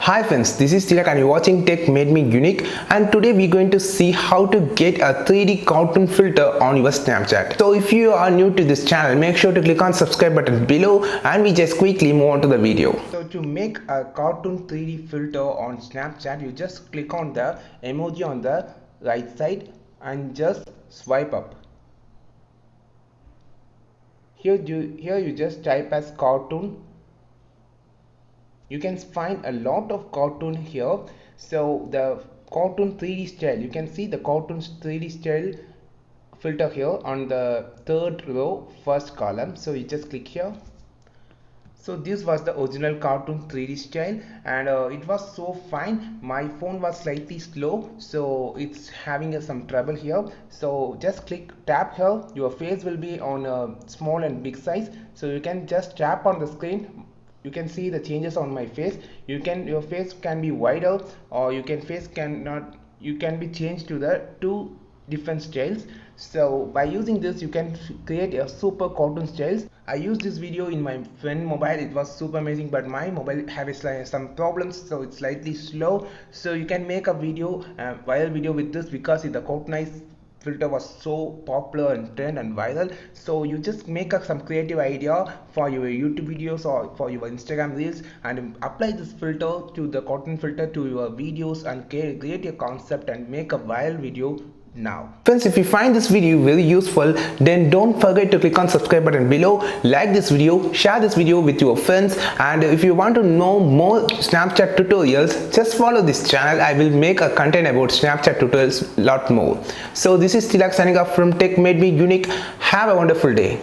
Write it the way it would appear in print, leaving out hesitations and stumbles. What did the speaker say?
Hi friends, this is Tilak and you're watching Tech Made Me Unique, and today we're going to see how to get a 3D cartoon filter on your Snapchat. So if you are new to this channel, make sure to click on subscribe button below and we just quickly move on to the video. So to make a cartoon 3D filter on Snapchat, you just click on the emoji on the right side and just swipe up. Here you just type as cartoon. You can find a lot of cartoon here. So the cartoon 3D style, you can see the cartoon 3D style filter here on the third row, first column. So you just click here. So this was the original cartoon 3D style, and it was so fine. My phone was slightly slow, so it's having some trouble here. So just tap here. Your face will be on small and big size, so you can just tap on the screen. You can see the changes on my face. Your face can be wider, or you can be changed to the two different styles. So by using this you can create a super cartoon styles. I used this video in my friend mobile. It was super amazing, but my mobile have some problems, so it's slightly slow. So you can make a video, viral video with this, because the cartoonized filter was so popular and trend and viral. So you just make some creative idea for your YouTube videos or for your Instagram reels and apply this filter to the cartoon filter to your videos and create a concept and make a viral video now. Friends, if you find this video very useful, then don't forget to click on subscribe button below, like this video, share this video with your friends, and if you want to know more Snapchat tutorials, just follow this channel. I will make a content about Snapchat tutorials lot more. So this is Tilak signing off from Tech Made Me Unique. Have a wonderful day.